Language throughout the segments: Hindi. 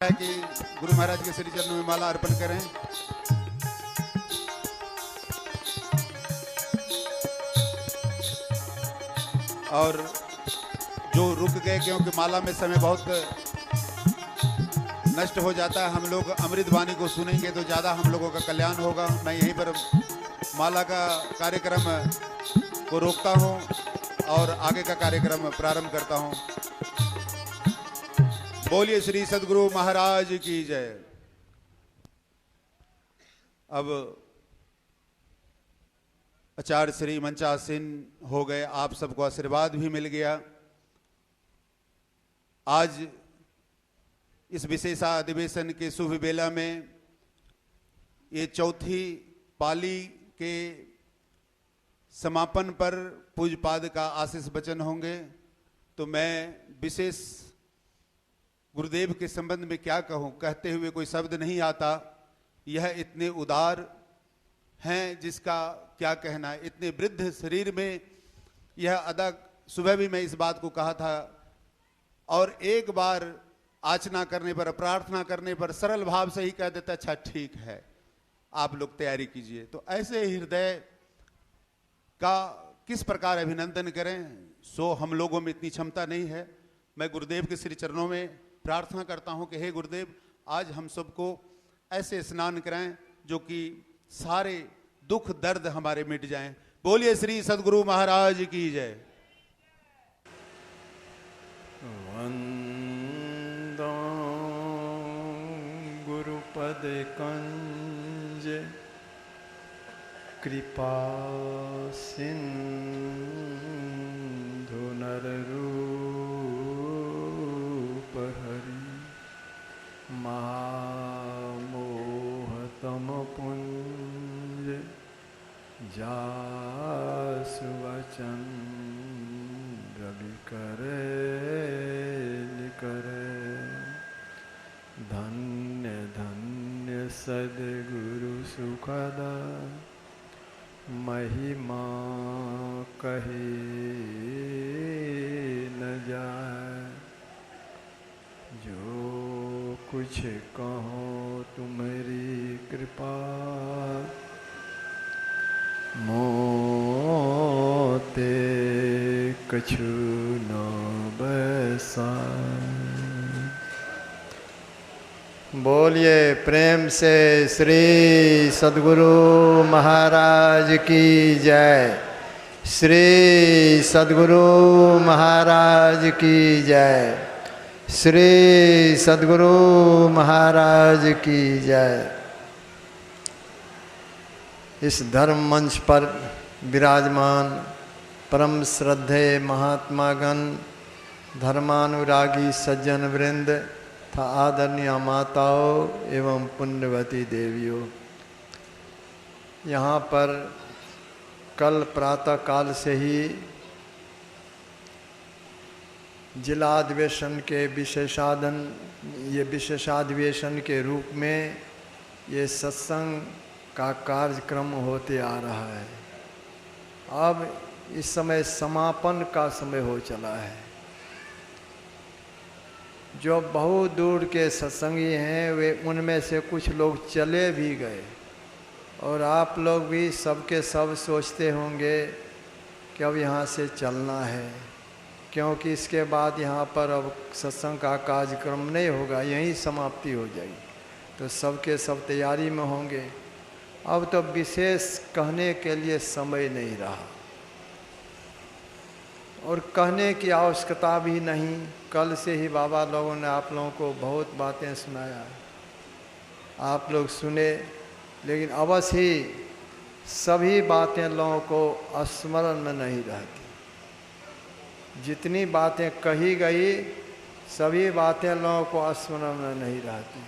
है कि गुरु महाराज के श्री चरणों में माला अर्पण करें। और जो रुक गए क्योंकि माला में समय बहुत नष्ट हो जाता है, हम लोग अमृत वाणी को सुनेंगे तो ज़्यादा हम लोगों का कल्याण होगा। मैं यहीं पर माला का कार्यक्रम को रोकता हूं और आगे का कार्यक्रम प्रारंभ करता हूं। बोलिए श्री सद्गुरु महाराज की जय। अब आचार्य श्री मंचासीन हो गए, आप सबको आशीर्वाद भी मिल गया। आज इस विशेष अधिवेशन के शुभ बेला में ये चौथी पाली के समापन पर पूज्यपाद का आशीष वचन होंगे। तो मैं विशेष गुरुदेव के संबंध में क्या कहूँ, कहते हुए कोई शब्द नहीं आता। यह इतने उदार हैं जिसका क्या कहना है। इतने वृद्ध शरीर में यह अदा, सुबह भी मैं इस बात को कहा था, और एक बार आचना करने पर, प्रार्थना करने पर सरल भाव से ही कह देता अच्छा ठीक है, आप लोग तैयारी कीजिए। तो ऐसे हृदय का किस प्रकार अभिनंदन करें, सो हम लोगों में इतनी क्षमता नहीं है। मैं गुरुदेव के श्री चरणों में प्रार्थना करता हूं कि हे गुरुदेव, आज हम सबको ऐसे स्नान कराएं जो कि सारे दुख दर्द हमारे मिट जाएं। बोलिए श्री सद्गुरु महाराज की जय। वंदो गुरुपद कंज कृपा सिंधु नररूप हरि महामोहतम पुंज जासु वचन रवि करे करे। धन्य धन्य सद्गुरु सुखदा महिमा कहे न जाए। जो कुछ कहो तुम्हारी कृपा मोते कछु न बसा। बोलिए प्रेम से श्री सद्गुरु महाराज की जय। श्री सद्गुरु महाराज की जय। श्री सद्गुरु महाराज की जय। इस धर्म मंच पर विराजमान परम श्रद्धेय महात्मागण, धर्मानुरागी सज्जन वृंद तथा आदरणीय माताओं एवं पुण्यवती देवियों, यहाँ पर कल प्रातः काल से ही जिला अधिवेशन के विशेषाधिवेशन के रूप में ये सत्संग का कार्यक्रम होते आ रहा है। अब इस समय समापन का समय हो चला है। जो बहुत दूर के सत्संगी हैं वे उनमें से कुछ लोग चले भी गए, और आप लोग भी सबके सब सोचते होंगे कि अब यहाँ से चलना है, क्योंकि इसके बाद यहाँ पर अब सत्संग का कार्यक्रम नहीं होगा, यहीं समाप्ति हो जाएगी। तो सबके सब तैयारी में होंगे। अब तो विशेष कहने के लिए समय नहीं रहा, और कहने की आवश्यकता भी नहीं। कल से ही बाबा लोगों ने आप लोगों को बहुत बातें सुनाया, आप लोग सुने, लेकिन अवश्य ही सभी बातें लोगों को स्मरण में नहीं रहती। जितनी बातें कही गई सभी बातें लोगों को स्मरण में नहीं रहती।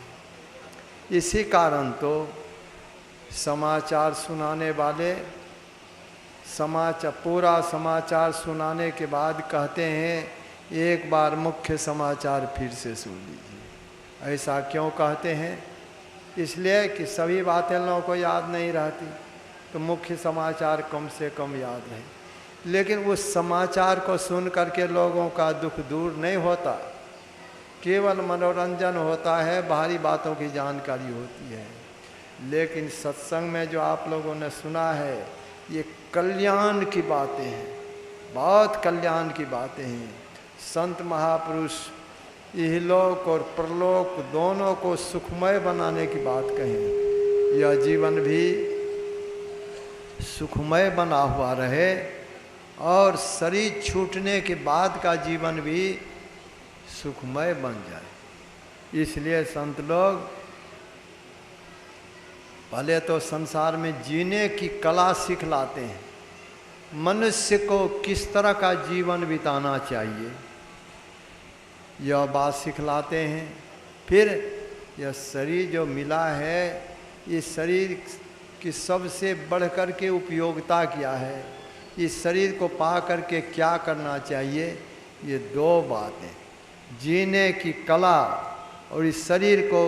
इसी कारण तो समाचार सुनाने वाले पूरा समाचार सुनाने के बाद कहते हैं एक बार मुख्य समाचार फिर से सुन लीजिए। ऐसा क्यों कहते हैं? इसलिए कि सभी बातें लोगों को याद नहीं रहती, तो मुख्य समाचार कम से कम याद रहे। लेकिन उस समाचार को सुन करके लोगों का दुख दूर नहीं होता। केवल मनोरंजन होता है, बाहरी बातों की जानकारी होती है। लेकिन सत्संग में जो आप लोगों ने सुना है, ये कल्याण की बातें हैं, बहुत कल्याण की बातें हैं। संत महापुरुष इहलोक और परलोक दोनों को सुखमय बनाने की बात कहें। यह जीवन भी सुखमय बना हुआ रहे और शरीर छूटने के बाद का जीवन भी सुखमय बन जाए। इसलिए संत लोग पहले तो संसार में जीने की कला सिखलाते हैं, मनुष्य को किस तरह का जीवन बिताना चाहिए यह बात सिखलाते हैं। फिर यह शरीर जो मिला है, इस शरीर की सबसे बढ़कर के उपयोगिता क्या है, इस शरीर को पा करके क्या करना चाहिए, ये दो बातें, जीने की कला और इस शरीर को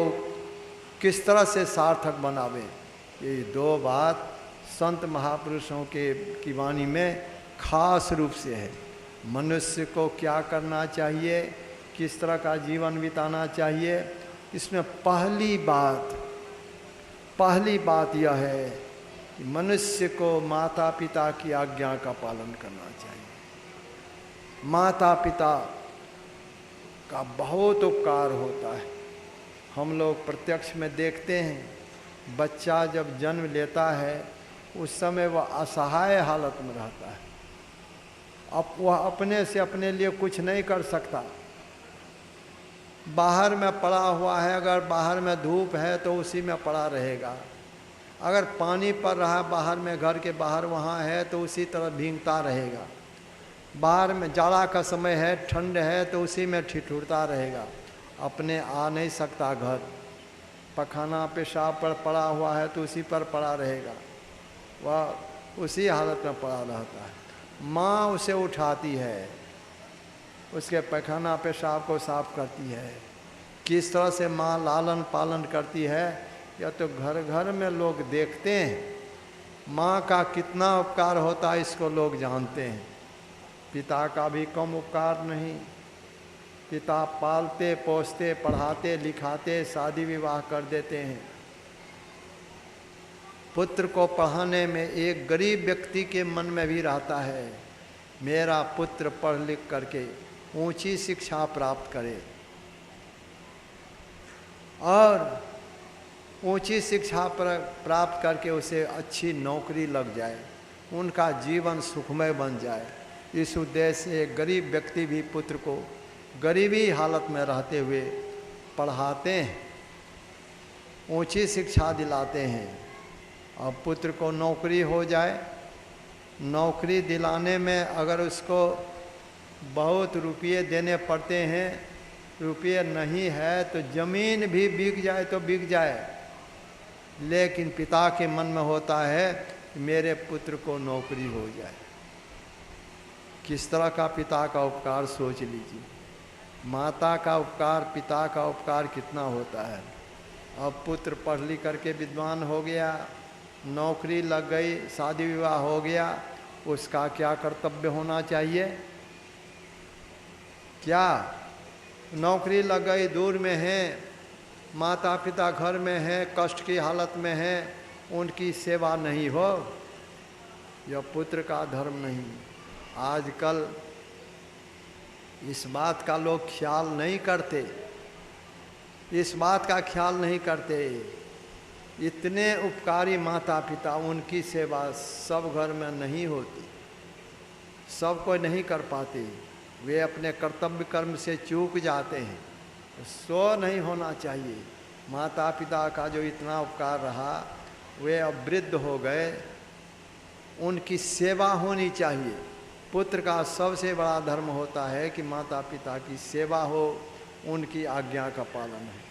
किस तरह से सार्थक बनावे, ये दो बात संत महापुरुषों की वाणी में खास रूप से है। मनुष्य को क्या करना चाहिए, किस तरह का जीवन बिताना चाहिए, इसमें पहली बात यह है कि मनुष्य को माता पिता की आज्ञा का पालन करना चाहिए। माता पिता का बहुत उपकार होता है। हम लोग प्रत्यक्ष में देखते हैं, बच्चा जब जन्म लेता है उस समय वह असहाय हालत में रहता है। अब वह अपने से अपने लिए कुछ नहीं कर सकता। बाहर में पड़ा हुआ है, अगर बाहर में धूप है तो उसी में पड़ा रहेगा, अगर पानी पड़ रहा है बाहर में, घर के बाहर वहाँ है तो उसी तरह भींगता रहेगा। बाहर में जाड़ा का समय है, ठंड है तो उसी में ठिठुरता रहेगा, अपने आ नहीं सकता घर। पखाना पेशाब पर पड़ा हुआ है तो उसी पर पड़ा रहेगा, वह उसी हालत में पड़ा रहता है। माँ उसे उठाती है, उसके पखाना पेशाब को साफ करती है। किस तरह से माँ लालन पालन करती है यह तो घर घर में लोग देखते हैं। माँ का कितना उपकार होता है इसको लोग जानते हैं। पिता का भी कम उपकार नहीं। पिता पालते पोसते पढ़ाते लिखाते शादी विवाह कर देते हैं। पुत्र को पढ़ाने में एक गरीब व्यक्ति के मन में भी रहता है, मेरा पुत्र पढ़ लिख करके ऊंची शिक्षा प्राप्त करे और ऊंची शिक्षा प्राप्त करके उसे अच्छी नौकरी लग जाए, उनका जीवन सुखमय बन जाए। इस उद्देश्य से एक गरीब व्यक्ति भी पुत्र को गरीबी हालत में रहते हुए पढ़ाते हैं, ऊंची शिक्षा दिलाते हैं। अब पुत्र को नौकरी हो जाए, नौकरी दिलाने में अगर उसको बहुत रुपये देने पड़ते हैं, रुपये नहीं है तो ज़मीन भी बिक जाए तो बिक जाए, लेकिन पिता के मन में होता है कि मेरे पुत्र को नौकरी हो जाए। किस तरह का पिता का उपकार सोच लीजिए। माता का उपकार, पिता का उपकार कितना होता है। अब पुत्र पढ़ लिख करके विद्वान हो गया, नौकरी लग गई, शादी विवाह हो गया, उसका क्या कर्तव्य होना चाहिए? क्या नौकरी लग गई, दूर में है, माता पिता घर में है, कष्ट की हालत में है, उनकी सेवा नहीं हो, यह पुत्र का धर्म नहीं। आजकल इस बात का लोग ख्याल नहीं करते, इस बात का ख्याल नहीं करते। इतने उपकारी माता पिता, उनकी सेवा सब घर में नहीं होती, सब कोई नहीं कर पाते। वे अपने कर्तव्य कर्म से चूक जाते हैं। सो नहीं होना चाहिए। माता पिता का जो इतना उपकार रहा, वे अब वृद्ध हो गए, उनकी सेवा होनी चाहिए। पुत्र का सबसे बड़ा धर्म होता है कि माता पिता की सेवा हो, उनकी आज्ञा का पालन है।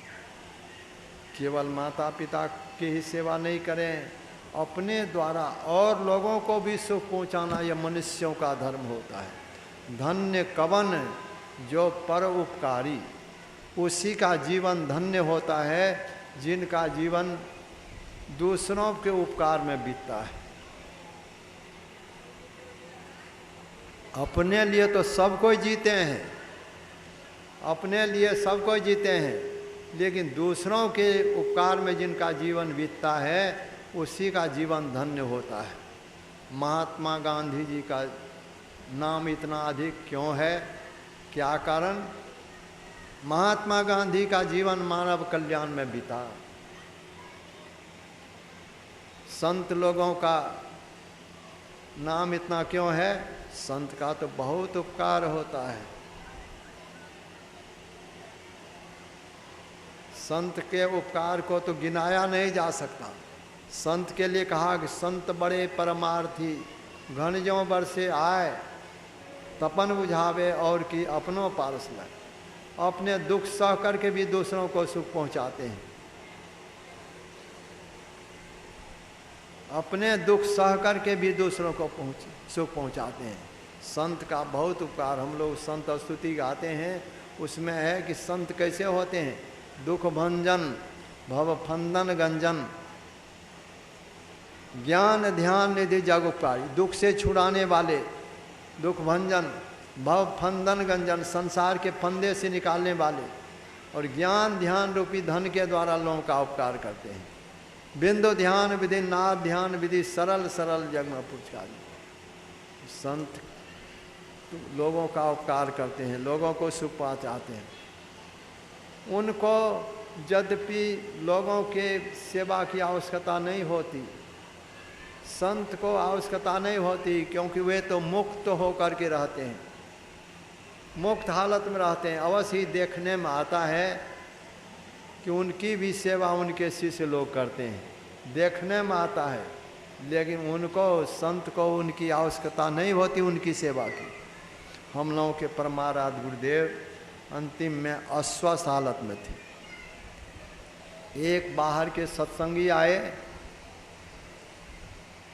केवल माता पिता की ही सेवा नहीं करें, अपने द्वारा और लोगों को भी सुख पहुंचाना यह मनुष्यों का धर्म होता है। धन्य कवन जो पर उपकारी, उसी का जीवन धन्य होता है जिनका जीवन दूसरों के उपकार में बीतता है। अपने लिए तो सब कोई जीते हैं, अपने लिए सब कोई जीते हैं, लेकिन दूसरों के उपकार में जिनका जीवन बीतता है उसी का जीवन धन्य होता है। महात्मा गांधी जी का नाम इतना अधिक क्यों है? क्या कारण? महात्मा गांधी का जीवन मानव कल्याण में बीता। संत लोगों का नाम इतना क्यों है? संत का तो बहुत उपकार होता है। संत के उपकार को तो गिनाया नहीं जा सकता। संत के लिए कहा कि संत बड़े परमार्थी, घन ज्यों बरसे आए, तपन बुझावे और की अपनों पारस लाए। अपने दुख सह करके भी दूसरों को सुख पहुंचाते हैं। अपने दुख सह करके भी दूसरों को सुख पहुंचाते हैं। संत का बहुत उपकार। हम लोग संत स्तुति गाते हैं, उसमें है कि संत कैसे होते हैं? दुख भंजन, भव फंदन गंजन, ज्ञान ध्यान निधि जग उपकारी। दुख से छुड़ाने वाले, दुख भंजन, भव फंदन गंजन, संसार के फंदे से निकालने वाले, और ज्ञान ध्यान रूपी धन के द्वारा लोगों का उपकार करते हैं। बिंदु ध्यान विधि, नाद ध्यान विधि, सरल सरल जग में पुरस्कारी। संत लोगों का उपकार करते हैं, लोगों को सुख पहुंचाते हैं। उनको यद्यपि लोगों के सेवा की आवश्यकता नहीं होती, संत को आवश्यकता नहीं होती, क्योंकि वे तो मुक्त होकर के रहते हैं, मुक्त हालत में रहते हैं। अवश्य ही देखने में आता है कि उनकी भी सेवा उनके शिष्य लोग करते हैं, देखने में आता है, लेकिन उनको, संत को उनकी आवश्यकता नहीं होती उनकी सेवा की। हम लोगों के परमाराध्य गुरुदेव अंतिम में अस्वस्थ हालत में थे। एक बाहर के सत्संगी आए,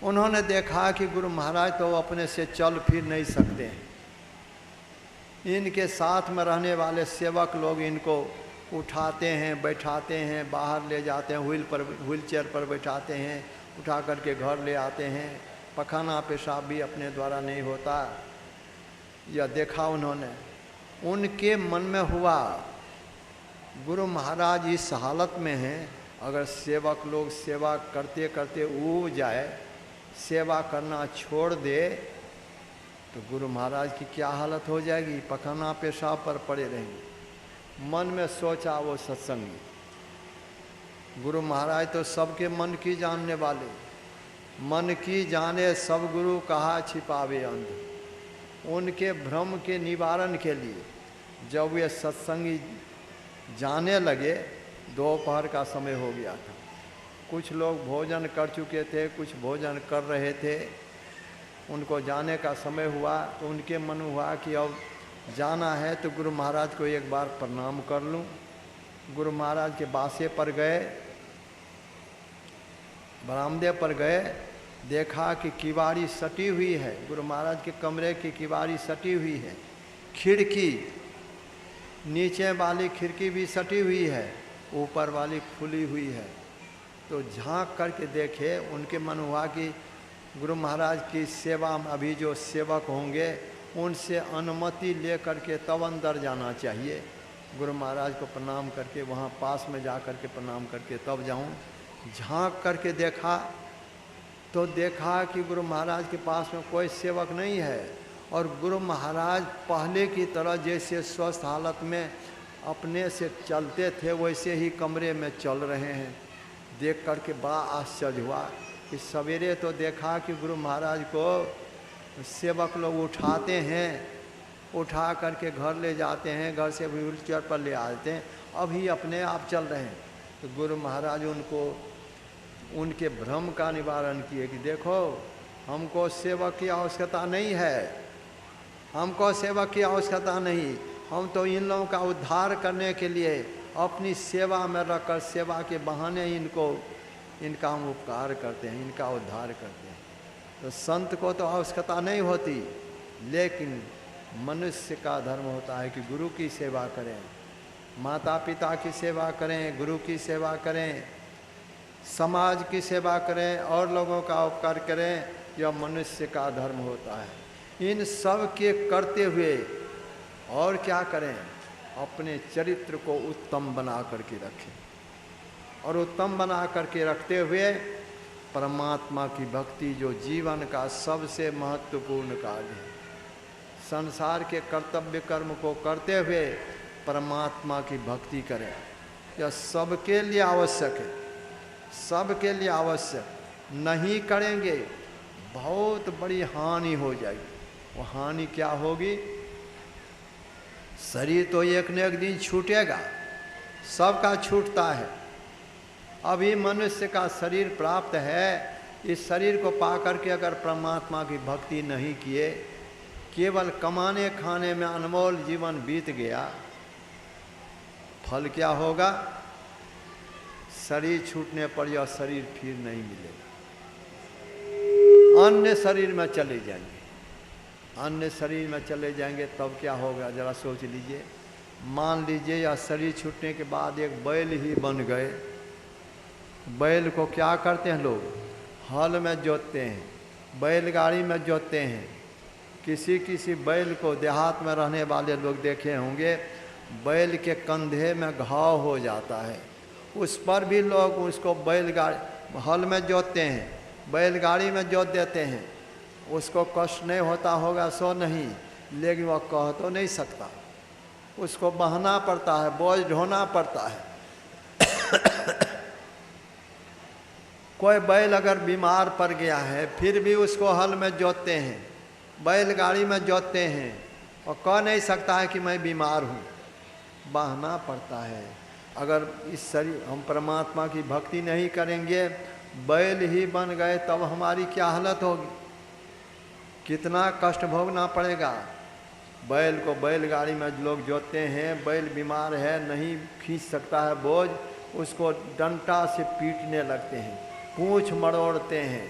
उन्होंने देखा कि गुरु महाराज तो अपने से चल फिर नहीं सकते हैं। इनके साथ में रहने वाले सेवक लोग इनको उठाते हैं, बैठाते हैं, बाहर ले जाते हैं, व्हील चेयर पर बैठाते हैं, उठा करके घर ले आते हैं। पखाना पेशाब भी अपने द्वारा नहीं होता, यह देखा उन्होंने। उनके मन में हुआ गुरु महाराज इस हालत में हैं, अगर सेवक लोग सेवा करते करते ऊब जाए, सेवा करना छोड़ दे, तो गुरु महाराज की क्या हालत हो जाएगी? पखाना पेशाब पर पड़े रहेंगे। मन में सोचा वो सत्संगी, गुरु महाराज तो सबके मन की जानने वाले, मन की जाने सब गुरु कहा छिपावे अंध। उनके भ्रम के निवारण के लिए जब वे सत्संगी जाने लगे, दोपहर का समय हो गया था। कुछ लोग भोजन कर चुके थे, कुछ भोजन कर रहे थे। उनको जाने का समय हुआ तो उनके मन हुआ कि अब जाना है तो गुरु महाराज को एक बार प्रणाम कर लूं। गुरु महाराज के बासे पर गए, बरामदे पर गए, देखा कि किवाड़ी सटी हुई है, गुरु महाराज के कमरे की किवाड़ी सटी हुई है, खिड़की नीचे वाली खिड़की भी सटी हुई है, ऊपर वाली खुली हुई है। तो झांक करके देखे, उनके मन हुआ कि गुरु महाराज की सेवा में अभी जो सेवक होंगे उनसे अनुमति ले करके तब अंदर जाना चाहिए। गुरु महाराज को प्रणाम करके वहाँ पास में जा करके प्रणाम करके तब जाऊँ। झांक करके देखा तो देखा कि गुरु महाराज के पास में कोई सेवक नहीं है, और गुरु महाराज पहले की तरह जैसे स्वस्थ हालत में अपने से चलते थे वैसे ही कमरे में चल रहे हैं। देख करके बड़ा आश्चर्य हुआ कि सवेरे तो देखा कि गुरु महाराज को सेवक लोग उठाते हैं, उठा करके घर ले जाते हैं, घर से व्हील चेयर पर ले आते हैं, अभी अपने आप चल रहे हैं। तो गुरु महाराज उनको उनके भ्रम का निवारण किए कि देखो, हमको सेवक की आवश्यकता नहीं है, हमको सेवक की आवश्यकता नहीं, हम तो इन लोगों का उद्धार करने के लिए अपनी सेवा में रखकर सेवा के बहाने इनका हम उपकार करते हैं, इनका उद्धार करते हैं। तो संत को तो आवश्यकता नहीं होती, लेकिन मनुष्य का धर्म होता है कि गुरु की सेवा करें, माता पिता की सेवा करें, गुरु की सेवा करें, समाज की सेवा करें और लोगों का उपकार करें। यह मनुष्य का धर्म होता है। इन सब के करते हुए और क्या करें? अपने चरित्र को उत्तम बना करके रखें, और उत्तम बना करके रखते हुए परमात्मा की भक्ति, जो जीवन का सबसे महत्वपूर्ण कार्य है, संसार के कर्तव्य कर्म को करते हुए परमात्मा की भक्ति करें। यह सबके लिए आवश्यक है, सबके लिए आवश्यक। नहीं करेंगे बहुत बड़ी हानि हो जाएगी। वो हानि क्या होगी? शरीर तो एक न एक दिन छूटेगा, सबका छूटता है। अभी मनुष्य का शरीर प्राप्त है, इस शरीर को पा करके अगर परमात्मा की भक्ति नहीं किए, केवल कमाने खाने में अनमोल जीवन बीत गया, फल क्या होगा? शरीर छूटने पर यह शरीर फिर नहीं मिलेगा, अन्य शरीर में चले जाएंगे। अन्य शरीर में चले जाएंगे तब क्या होगा? जरा सोच लीजिए। मान लीजिए यह शरीर छूटने के बाद एक बैल ही बन गए। बैल को क्या करते हैं लोग? हल में जोतते हैं, बैलगाड़ी में जोतते हैं। किसी किसी बैल को देहात में रहने वाले लोग देखे होंगे, बैल के कंधे में घाव हो जाता है, उस पर भी लोग उसको बैलगाड़ी हल में जोतते हैं, बैलगाड़ी में जोत देते हैं। उसको कष्ट नहीं होता होगा सो नहीं, लेकिन वह कह तो नहीं सकता, उसको बहना पड़ता है, बोझ ढोना पड़ता है। कोई बैल अगर बीमार पड़ गया है फिर भी उसको हल में जोतते हैं, बैलगाड़ी में जोतते हैं, और कह नहीं सकता है कि मैं बीमार हूँ, बहना पड़ता है। अगर इस शरीर हम परमात्मा की भक्ति नहीं करेंगे, बैल ही बन गए, तब हमारी क्या हालत होगी? कितना कष्ट भोगना पड़ेगा। बैल को बैलगाड़ी में लोग जोतते हैं, बैल बीमार है, नहीं खींच सकता है बोझ, उसको डंटा से पीटने लगते हैं, पूंछ मरोड़ते हैं।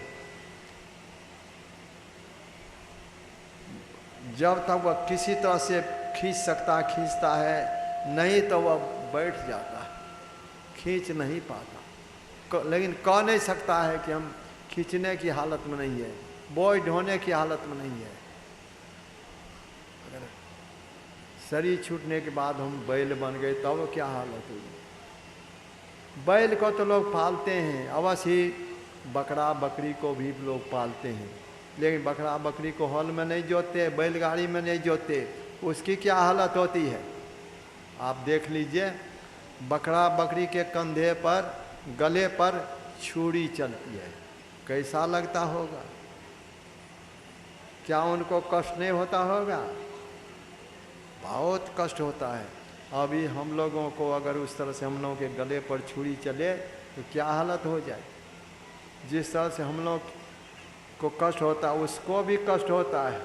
जब तक वह किसी तरह से खींचता है, नहीं तो वह बैठ जाता है, खींच नहीं पाता। लेकिन कह नहीं सकता है कि हम खींचने की हालत में नहीं है, बोझ ढोने की हालत में नहीं है। अगर शरीर छूटने के बाद हम बैल बन गए तब क्या हालत होगी? बैल को तो लोग पालते हैं, अवश्य ही बकरा बकरी को भी लोग पालते हैं, लेकिन बकरा बकरी को हल में नहीं जोतते, बैलगाड़ी में नहीं जोतते। उसकी क्या हालत होती है आप देख लीजिए। बकरा बकरी के कंधे पर, गले पर छुरी चलती है, कैसा लगता होगा? क्या उनको कष्ट नहीं होता होगा? बहुत कष्ट होता है। अभी हम लोगों को अगर उस तरह से हम लोगों के गले पर छुरी चले तो क्या हालत हो जाए? जिस तरह से हम लोग को कष्ट होता है उसको भी कष्ट होता है,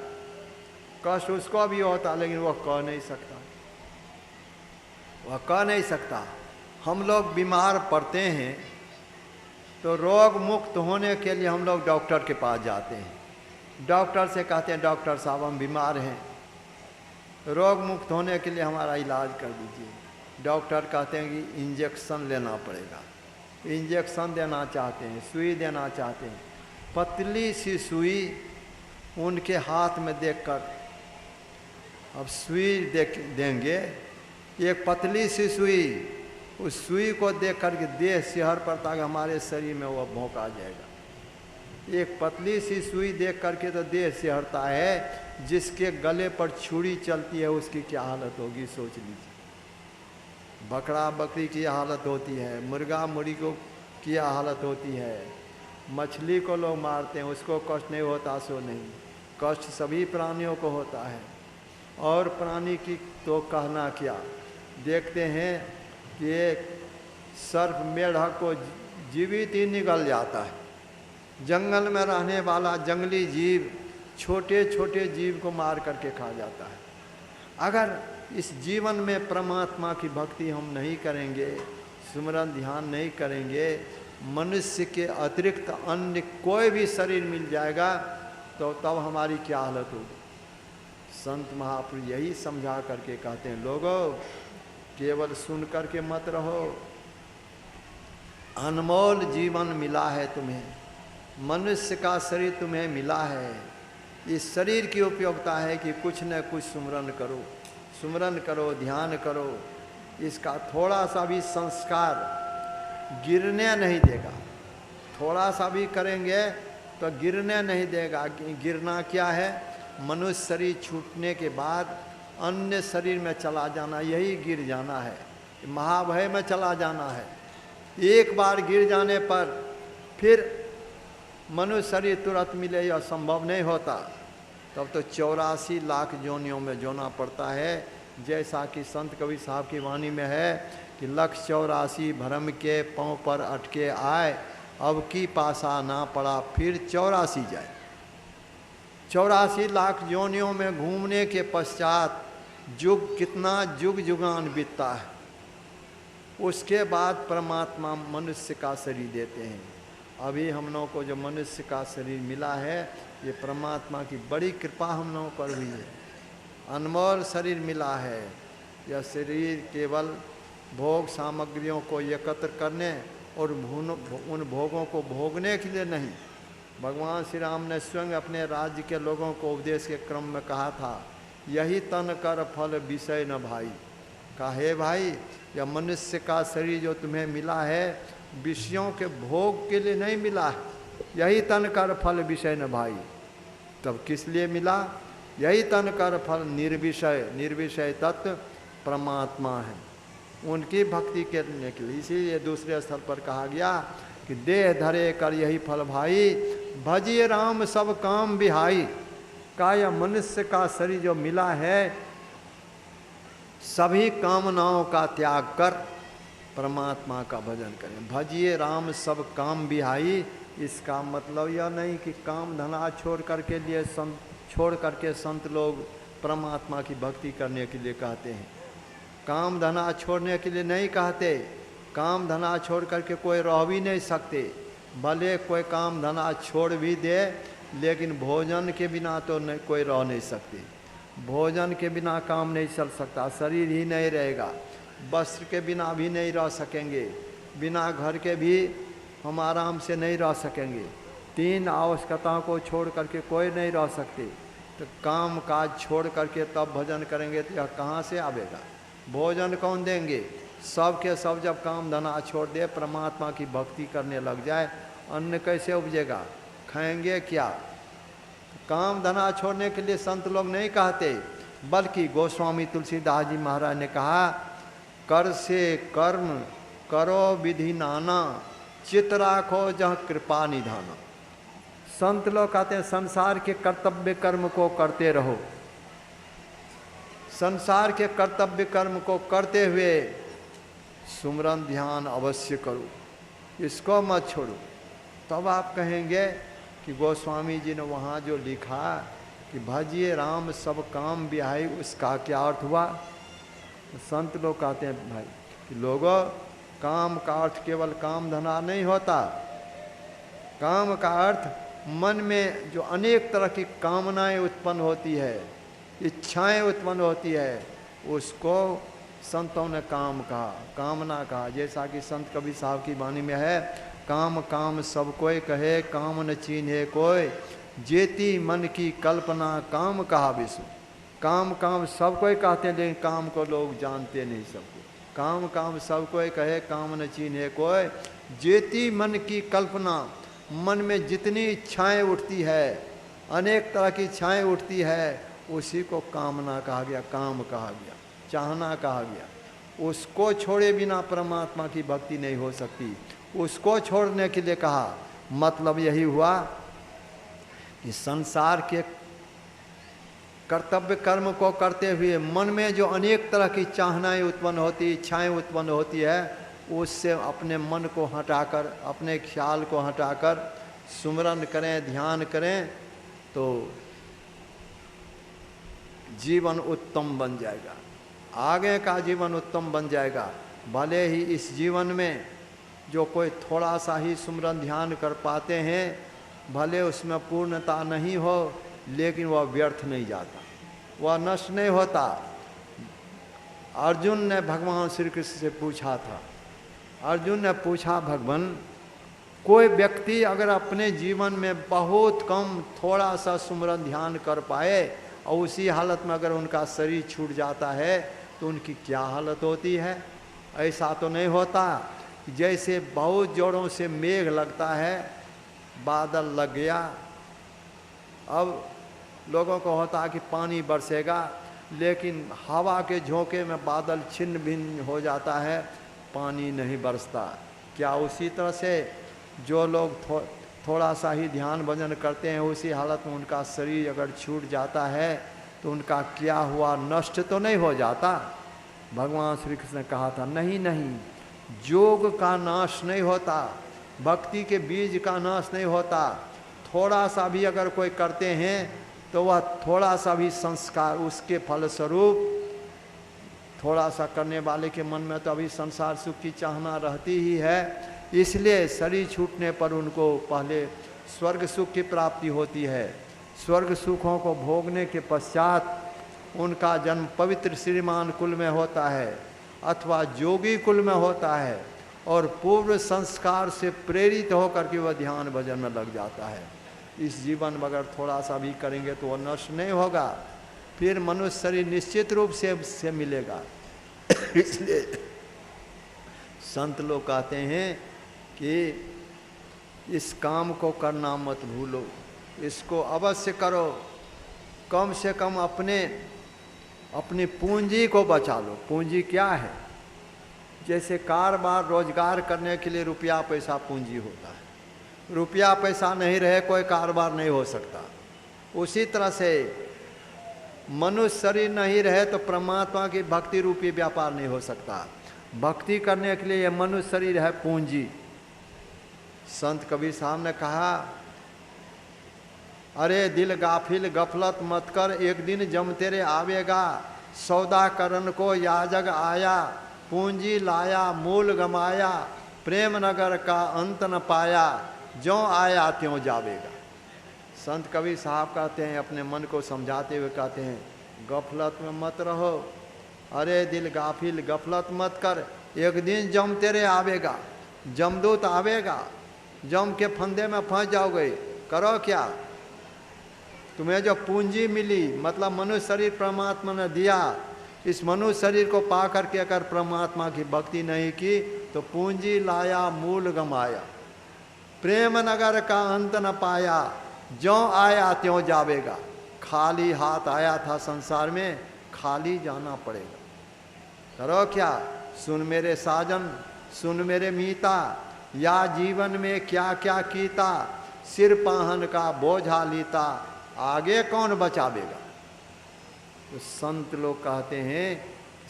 कष्ट उसको भी होता है, लेकिन वह कह नहीं सकता, वह कह नहीं सकता। हम लोग बीमार पड़ते हैं तो रोग मुक्त होने के लिए हम लोग डॉक्टर के पास जाते हैं, डॉक्टर से कहते हैं डॉक्टर साहब हम बीमार हैं, रोग मुक्त होने के लिए हमारा इलाज कर दीजिए। डॉक्टर कहते हैं कि इंजेक्शन लेना पड़ेगा, इंजेक्शन देना चाहते हैं, सुई देना चाहते हैं। पतली सी सुई उनके हाथ में देखकर, अब सुई देंगे, एक पतली सी सुई, उस सुई को देख कर के देह सिहर पड़ता है, हमारे शरीर में वह भोंक आ जाएगा। एक पतली सी सुई देख करके तो देह सिहरता है, जिसके गले पर छुरी चलती है उसकी क्या हालत होगी सोच लीजिए। बकरा बकरी की हालत होती है, मुर्गा मुर्गी को की हालत होती है, मछली को लोग मारते हैं उसको कष्ट नहीं होता सो नहीं, कष्ट सभी प्राणियों को होता है। और प्राणी की तो कहना क्या, देखते हैं कि एक सर्प मेढक को जीवित ही निगल जाता है। जंगल में रहने वाला जंगली जीव छोटे छोटे जीव को मार करके खा जाता है। अगर इस जीवन में परमात्मा की भक्ति हम नहीं करेंगे, सुमरन ध्यान नहीं करेंगे, मनुष्य के अतिरिक्त अन्य कोई भी शरीर मिल जाएगा तो तब हमारी क्या हालत होगी। संत महापुरुष यही समझा करके कहते हैं, लोगों केवल सुन करके मत रहो, अनमोल जीवन मिला है तुम्हें, मनुष्य का शरीर तुम्हें मिला है। इस शरीर की उपयोगिता है कि कुछ न कुछ सुमरन करो, सुमरन करो, ध्यान करो, इसका थोड़ा सा भी संस्कार गिरने नहीं देगा। थोड़ा सा भी करेंगे तो गिरने नहीं देगा। गिरना क्या है? मनुष्य शरीर छूटने के बाद अन्य शरीर में चला जाना, यही गिर जाना है, महाभय में चला जाना है। एक बार गिर जाने पर फिर मनुष्य शरीर तुरंत मिले यह संभव नहीं होता। तब तो 84 लाख योनियों में जोना पड़ता है। जैसा कि संत कबीर साहब की वाणी में है कि 184 भरम के पाँव पर अटके आए, अब की पासा ना पड़ा फिर 84 जाए। 84 लाख योनियों में घूमने के पश्चात युग कितना युग युगान बीतता है, उसके बाद परमात्मा मनुष्य का शरीर देते हैं। अभी हम लोगों को जो मनुष्य का शरीर मिला है, ये परमात्मा की बड़ी कृपा हम लोगों पर हुई है। अनमोल शरीर मिला है। यह शरीर केवल भोग सामग्रियों को एकत्र करने और उन भोगों को भोगने के लिए नहीं। भगवान श्री राम ने स्वयं अपने राज्य के लोगों को उपदेश के क्रम में कहा था, यही तन कर फल विषय न भाई। कहा, हे भाई, यह मनुष्य का शरीर जो तुम्हें मिला है विषयों के भोग के लिए नहीं मिला है। यही तन कर फल विषय न भाई। तब किस लिए मिला? यही तन कर फल निर्विषय, निर्विषय तत्व परमात्मा है, उनकी भक्ति करने के लिए। इसीलिए दूसरे स्थल पर कहा गया कि देह धरे कर यही फल भाई, भजिए राम सब काम बिहाई। का यह मनुष्य का शरीर जो मिला है, सभी कामनाओं का त्याग कर परमात्मा का भजन करें। भजिए राम सब काम बिहाई। इसका मतलब यह नहीं कि काम धना छोड़ करके संत लोग परमात्मा की भक्ति करने के लिए कहते हैं। काम धना छोड़ने के लिए नहीं कहते। काम धना छोड़ करके कोई रह भी नहीं सकते। भले कोई काम धना छोड़ भी दे, लेकिन भोजन के बिना तो नहीं, कोई रह नहीं सकते। भोजन के बिना काम नहीं चल सकता, शरीर ही नहीं रहेगा। वस्त्र के बिना भी नहीं रह सकेंगे, बिना घर के भी हम आराम से नहीं रह सकेंगे। 3 आवश्यकताओं को छोड़ करके कोई नहीं रह सकते। तो काम काज छोड़ करके तब भजन करेंगे तो यह कहाँ से आवेगा? भोजन कौन देंगे? सब के सब जब काम धना छोड़ दे, परमात्मा की भक्ति करने लग जाए, अन्न कैसे उपजेगा? खाएंगे क्या? काम धना छोड़ने के लिए संत लोग नहीं कहते, बल्कि गोस्वामी तुलसीदास जी महाराज ने कहा, कर से कर्म करो विधि नाना, चित राखो जहाँ कृपा निधाना। संत लोग कहते हैं संसार के कर्तव्य कर्म को करते रहो, संसार के कर्तव्य कर्म को करते हुए सुमरन ध्यान अवश्य करो, इसको मत छोड़ो। तब आप कहेंगे कि गोस्वामी जी ने वहाँ जो लिखा कि भजिए राम सब काम बिहाई, उसका क्या अर्थ हुआ? संत लोग कहते हैं भाई कि लोगों, काम का अर्थ केवल काम धना नहीं होता। काम का अर्थ मन में जो अनेक तरह की कामनाएं उत्पन्न होती है, इच्छाएं उत्पन्न होती है, उसको संतों ने काम कहा, कामना कहा। जैसा कि संत कबीर साहब की वाणी में है, काम काम सब कोई कहे, काम न चीन्हे कोई, जेती मन की कल्पना काम कहा विष्णु। काम काम सब कोई कहते हैं, लेकिन काम को लोग जानते नहीं सबको। काम काम सब कोई कहे, काम न चीन्हे कोई, जेती मन की कल्पना। मन में जितनी इच्छाएं उठती है, अनेक तरह की इच्छाएं उठती है, उसी को कामना कहा गया, काम कहा गया, चाहना कहा गया। उसको छोड़े बिना परमात्मा की भक्ति नहीं हो सकती। उसको छोड़ने के लिए कहा, मतलब यही हुआ कि संसार के कर्तव्य कर्म को करते हुए मन में जो अनेक तरह की चाहनाएं उत्पन्न होती, इच्छाएं उत्पन्न होती है, उससे अपने मन को हटाकर, अपने ख्याल को हटाकर सुमरन करें, ध्यान करें, तो जीवन उत्तम बन जाएगा। आगे का जीवन उत्तम बन जाएगा। भले ही इस जीवन में जो कोई थोड़ा सा ही सुमरन ध्यान कर पाते हैं, भले उसमें पूर्णता नहीं हो, लेकिन वह व्यर्थ नहीं जाता, वह नष्ट नहीं होता। अर्जुन ने भगवान श्री कृष्ण से पूछा था, अर्जुन ने पूछा, भगवान, कोई व्यक्ति अगर अपने जीवन में बहुत कम थोड़ा सा सुमरन ध्यान कर पाए और उसी हालत में अगर उनका शरीर छूट जाता है तो उनकी क्या हालत होती है। ऐसा तो नहीं होता जैसे बहुत जोरों से मेघ लगता है, बादल लग गया, अब लोगों को होता है कि पानी बरसेगा, लेकिन हवा के झोंके में बादल छिन्न भिन्न हो जाता है, पानी नहीं बरसता। क्या उसी तरह से जो लोग थोड़ा सा ही ध्यान भजन करते हैं उसी हालत में उनका शरीर अगर छूट जाता है तो उनका क्या हुआ, नष्ट तो नहीं हो जाता। भगवान श्री कृष्ण ने कहा था नहीं नहीं, योग का नाश नहीं होता, भक्ति के बीज का नाश नहीं होता। थोड़ा सा भी अगर कोई करते हैं तो वह थोड़ा सा भी संस्कार उसके फलस्वरूप, थोड़ा सा करने वाले के मन में तो अभी संसार सुख की चाहना रहती ही है, इसलिए शरीर छूटने पर उनको पहले स्वर्ग सुख की प्राप्ति होती है। स्वर्ग सुखों को भोगने के पश्चात उनका जन्म पवित्र श्रीमान कुल में होता है अथवा जोगी कुल में होता है, और पूर्व संस्कार से प्रेरित होकर के वह ध्यान भजन में लग जाता है। इस जीवन में अगर थोड़ा सा भी करेंगे तो वह नष्ट नहीं होगा, फिर मनुष्य शरीर निश्चित रूप से मिलेगा। इसलिए संत लोग कहते हैं कि इस काम को करना मत भूलो, इसको अवश्य करो, कम से कम अपनी पूंजी को बचा लो। पूंजी क्या है? जैसे कारोबार रोजगार करने के लिए रुपया पैसा पूंजी होता है, रुपया पैसा नहीं रहे कोई कारोबार नहीं हो सकता। उसी तरह से मनुष्य शरीर नहीं रहे तो परमात्मा की भक्ति रूपी व्यापार नहीं हो सकता। भक्ति करने के लिए यह मनुष्य शरीर है पूंजी। संत कबीर साहब ने कहा, अरे दिल गाफिल गफलत मत कर, एक दिन जम तेरे आवेगा, सौदा करन को याजग आया, पूंजी लाया मूल गमाया, प्रेम नगर का अंत न पाया, ज्यों आया त्यों जावेगा। संत कबीर साहब कहते हैं, अपने मन को समझाते हुए कहते हैं, गफलत में मत रहो, अरे दिल गाफिल गफलत मत कर, एक दिन जम तेरे आवेगा, जमदूत आवेगा, जम के फंदे में फंस जाओगे। करो क्या? तुम्हें जो पूंजी मिली, मतलब मनुष्य शरीर परमात्मा ने दिया, इस मनुष्य शरीर को पा करके अगर परमात्मा की भक्ति नहीं की तो पूंजी लाया मूल गमाया, प्रेम नगर का अंत न पाया, ज्यों आया त्यों जावेगा। खाली हाथ आया था संसार में, खाली जाना पड़ेगा। करो क्या? सुन मेरे साजन, सुन मेरे मीता, या जीवन में क्या क्या कीता, सिर पाहन का बोझा लीता, आगे कौन बचावेगा। तो संत लोग कहते हैं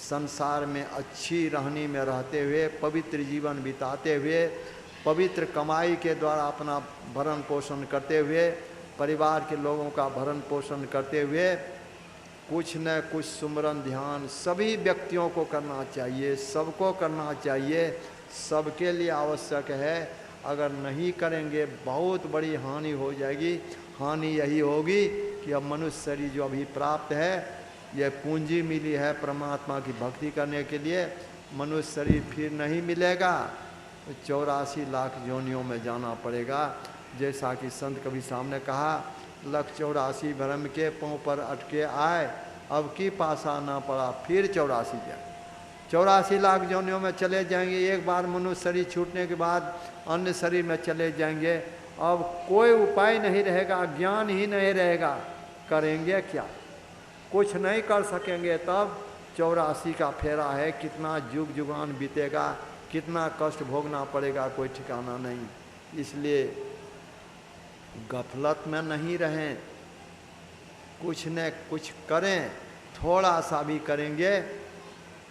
संसार में अच्छी रहनी में रहते हुए, पवित्र जीवन बिताते हुए, पवित्र कमाई के द्वारा अपना भरण पोषण करते हुए, परिवार के लोगों का भरण पोषण करते हुए कुछ न कुछ सुमरन ध्यान सभी व्यक्तियों को करना चाहिए, सबको करना चाहिए, सबके लिए आवश्यक है। अगर नहीं करेंगे बहुत बड़ी हानि हो जाएगी। हानि यही होगी कि अब मनुष्य शरीर जो अभी प्राप्त है, यह पूंजी मिली है परमात्मा की भक्ति करने के लिए, मनुष्य शरीर फिर नहीं मिलेगा, तो 84 लाख योनियों में जाना पड़ेगा। जैसा कि संत कबीर साहब ने कहा, लख 84 भ्रम के पाँव पर अटके आए, अब की पासा ना पड़ा, फिर 84 जाए, 84 लाख योनियों में चले जाएंगे। एक बार मनुष्य शरीर छूटने के बाद अन्य शरीर में चले जाएंगे। अब कोई उपाय नहीं रहेगा, ज्ञान ही नहीं रहेगा, करेंगे क्या? कुछ नहीं कर सकेंगे। तब 84 का फेरा है, कितना जुग जुगान बीतेगा, कितना कष्ट भोगना पड़ेगा, कोई ठिकाना नहीं। इसलिए गफलत में नहीं रहें, कुछ न कुछ करें, थोड़ा सा भी करेंगे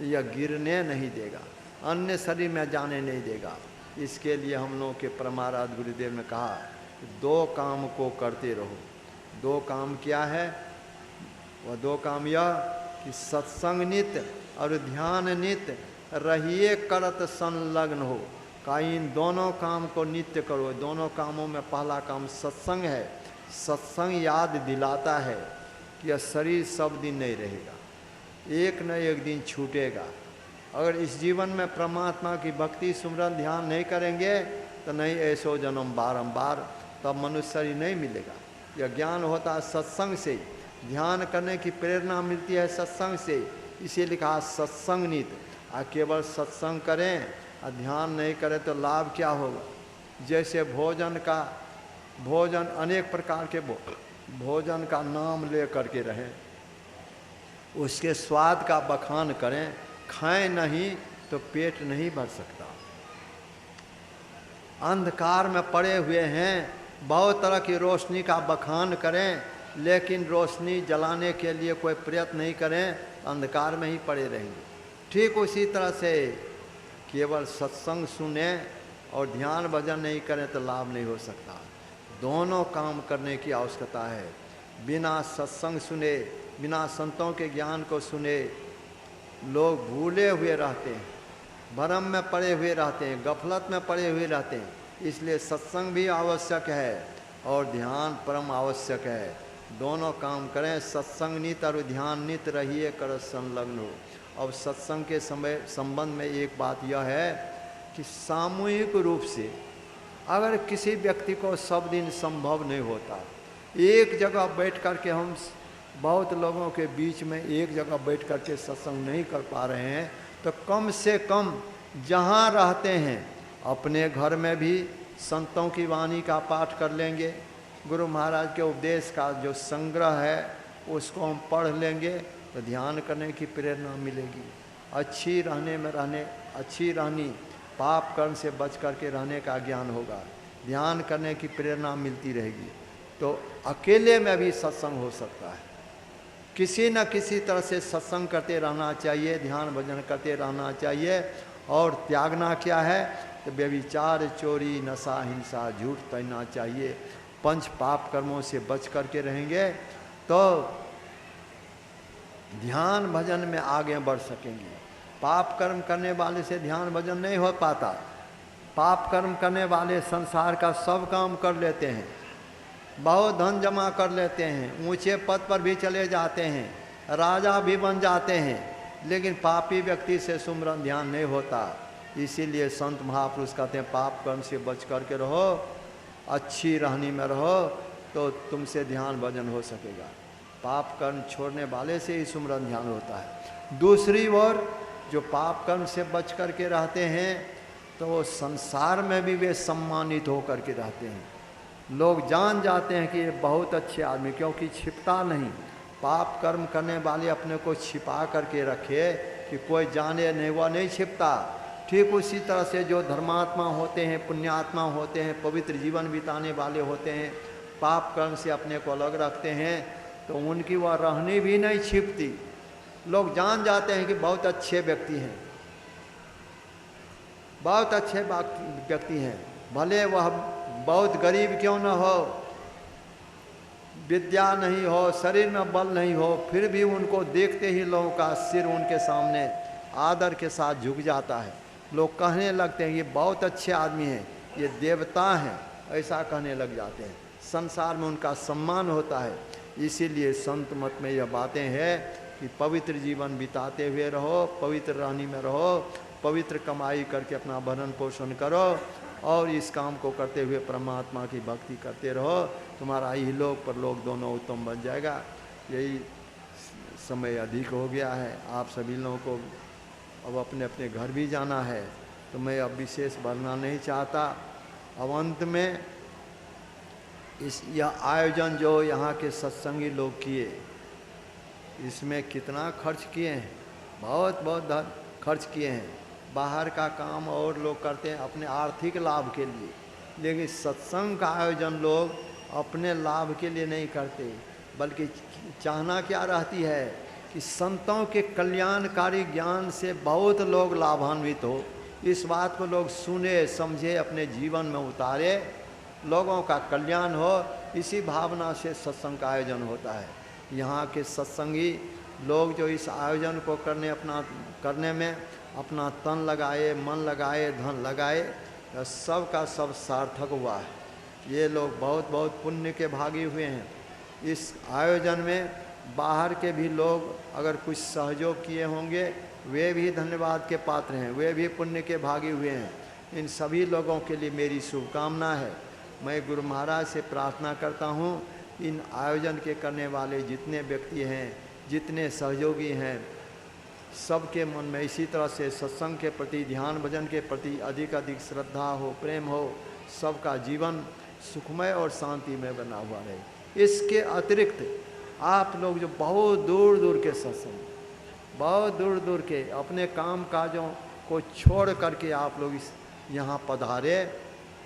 यह गिरने नहीं देगा, अन्य शरीर में जाने नहीं देगा। इसके लिए हम लोगों के परमाराध्य गुरुदेव ने कहा, दो काम को करते रहो। दो काम क्या है? वह दो काम यह कि सत्संग नित्य और ध्यान नित्य रहिए करत संलग्न हो। का इन दोनों काम को नित्य करो। दोनों कामों में पहला काम सत्संग है। सत्संग याद दिलाता है कि यह शरीर सब दिन नहीं रहेगा, एक न एक दिन छूटेगा। अगर इस जीवन में परमात्मा की भक्ति सुमरन ध्यान नहीं करेंगे तो नहीं ऐसो जन्म बारंबार, तब मनुष्य शरीर नहीं मिलेगा। यह ज्ञान होता है सत्संग से। ध्यान करने की प्रेरणा मिलती है सत्संग से, इसे लिखा सत्संग नीति। केवल सत्संग करें और ध्यान नहीं करें तो लाभ क्या होगा। जैसे भोजन अनेक प्रकार के भोजन का नाम ले करके रहें, उसके स्वाद का बखान करें, खाएं नहीं तो पेट नहीं भर सकता। अंधकार में पड़े हुए हैं, बहुत तरह की रोशनी का बखान करें, लेकिन रोशनी जलाने के लिए कोई प्रयत्न नहीं करें, अंधकार में ही पड़े रहेंगे। ठीक उसी तरह से केवल सत्संग सुने और ध्यान भजन नहीं करें तो लाभ नहीं हो सकता। दोनों काम करने की आवश्यकता है। बिना सत्संग सुने, बिना संतों के ज्ञान को सुने लोग भूले हुए रहते हैं, भ्रम में पड़े हुए रहते हैं, गफलत में पड़े हुए रहते हैं। इसलिए सत्संग भी आवश्यक है और ध्यान परम आवश्यक है। दोनों काम करें, सत्संग नित और ध्यान नित रहिए कर संलग्न हो। अब सत्संग के समय संबंध में एक बात यह है कि सामूहिक रूप से अगर किसी व्यक्ति को सब दिन संभव नहीं होता, एक जगह बैठ कर के हम बहुत लोगों के बीच में एक जगह बैठ कर के सत्संग नहीं कर पा रहे हैं, तो कम से कम जहाँ रहते हैं अपने घर में भी संतों की वाणी का पाठ कर लेंगे, गुरु महाराज के उपदेश का जो संग्रह है उसको हम पढ़ लेंगे तो ध्यान करने की प्रेरणा मिलेगी। अच्छी रहनी, पाप कर्म से बच करके रहने का ज्ञान होगा, ध्यान करने की प्रेरणा मिलती रहेगी। तो अकेले में भी सत्संग हो सकता है। किसी न किसी तरह से सत्संग करते रहना चाहिए, ध्यान भजन करते रहना चाहिए। और त्यागना क्या है तो व्यभिचार, चोरी, नशा, हिंसा, झूठ तैरना चाहिए। पंच पाप कर्मों से बच करके रहेंगे तो ध्यान भजन में आगे बढ़ सकेंगे। पाप कर्म करने वाले से ध्यान भजन नहीं हो पाता। पाप कर्म करने वाले संसार का सब काम कर लेते हैं, बहुत धन जमा कर लेते हैं, ऊंचे पद पर भी चले जाते हैं, राजा भी बन जाते हैं, लेकिन पापी व्यक्ति से सुमरन ध्यान नहीं होता। इसीलिए संत महापुरुष कहते हैं पाप कर्म से बच करके रहो, अच्छी रहनी में रहो तो तुमसे ध्यान भजन हो सकेगा। पाप कर्म छोड़ने वाले से ही सुमरन ध्यान होता है। दूसरी ओर जो पाप कर्म से बच करके रहते हैं तो वो संसार में भी वे सम्मानित होकर के रहते हैं। लोग जान जाते हैं कि ये बहुत अच्छे आदमी, क्योंकि छिपता नहीं। पाप कर्म करने वाले अपने को छिपा करके रखे कि कोई जाने नहीं, वह नहीं छिपता। ठीक उसी तरह से जो धर्मात्मा होते हैं, पुण्यात्मा होते हैं, पवित्र जीवन बिताने वाले होते हैं, पाप कर्म से अपने को अलग रखते हैं तो उनकी वह रहनी भी नहीं छिपती। लोग जान जाते हैं कि बहुत अच्छे व्यक्ति हैं, बहुत अच्छे व्यक्ति हैं, भले वह बहुत गरीब क्यों न हो, विद्या नहीं हो, शरीर में बल नहीं हो, फिर भी उनको देखते ही लोगों का सिर उनके सामने आदर के साथ झुक जाता है। लोग कहने लगते हैं ये बहुत अच्छे आदमी हैं, ये देवता हैं, ऐसा कहने लग जाते हैं। संसार में उनका सम्मान होता है। इसीलिए संत मत में यह बातें हैं कि पवित्र जीवन बिताते हुए रहो, पवित्र रहनी में रहो, पवित्र कमाई करके अपना भरण पोषण करो और इस काम को करते हुए परमात्मा की भक्ति करते रहो। तुम्हारा इहलोक परलोक दोनों उत्तम बन जाएगा। यही समय अधिक हो गया है, आप सभी लोगों को अब अपने अपने घर भी जाना है, तो मैं अब विशेष बढ़ना नहीं चाहता। अब अंत में यह आयोजन जो यहाँ के सत्संगी लोग किए, इसमें कितना खर्च किए हैं, बहुत बहुत खर्च किए हैं। बाहर का काम और लोग करते हैं अपने आर्थिक लाभ के लिए, लेकिन सत्संग का आयोजन लोग अपने लाभ के लिए नहीं करते, बल्कि चाहना क्या रहती है कि संतों के कल्याणकारी ज्ञान से बहुत लोग लाभान्वित हो। इस बात को लोग सुने समझे, अपने जीवन में उतारे, लोगों का कल्याण हो, इसी भावना से सत्संग का आयोजन होता है। यहाँ के सत्संगी लोग जो इस आयोजन को करने में अपना तन लगाए, मन लगाए, धन लगाए, तो सब का सब सार्थक हुआ है। ये लोग बहुत बहुत पुण्य के भागी हुए हैं। इस आयोजन में बाहर के भी लोग अगर कुछ सहयोग किए होंगे, वे भी धन्यवाद के पात्र हैं, वे भी पुण्य के भागी हुए हैं। इन सभी लोगों के लिए मेरी शुभकामना है। मैं गुरु महाराज से प्रार्थना करता हूँ इन आयोजन के करने वाले जितने व्यक्ति हैं, जितने सहयोगी हैं, सबके मन में इसी तरह से सत्संग के प्रति, ध्यान भजन के प्रति अधिक श्रद्धा हो, प्रेम हो, सबका जीवन सुखमय और शांतिमय बना हुआ रहे। इसके अतिरिक्त आप लोग जो बहुत दूर दूर के सत्संग, बहुत दूर दूर के अपने काम काजों को छोड़ करके आप लोग इस यहाँ पधारे,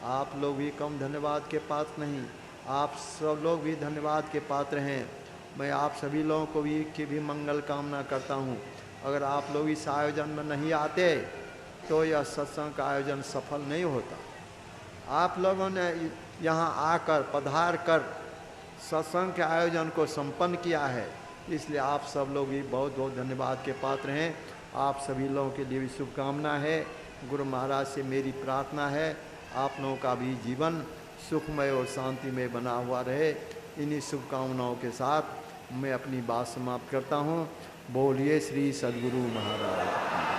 आप लोग भी कम धन्यवाद के पात्र नहीं, आप सब लोग भी धन्यवाद के पात्र हैं। मैं आप सभी लोगों को भी की भी मंगल कामना करता हूँ। अगर आप लोग इस आयोजन में नहीं आते तो यह सत्संग का आयोजन सफल नहीं होता। आप लोगों ने यहाँ आकर पधार कर सत्संग के आयोजन को संपन्न किया है, इसलिए आप सब लोग भी बहुत बहुत धन्यवाद के पात्र हैं। आप सभी लोगों के लिए भी शुभकामना है। गुरु महाराज से मेरी प्रार्थना है आप लोगों का भी जीवन सुखमय और शांतिमय बना हुआ रहे। इन्हीं शुभकामनाओं के साथ मैं अपनी बात समाप्त करता हूँ। बोलिए श्री सद्गुरु महाराज।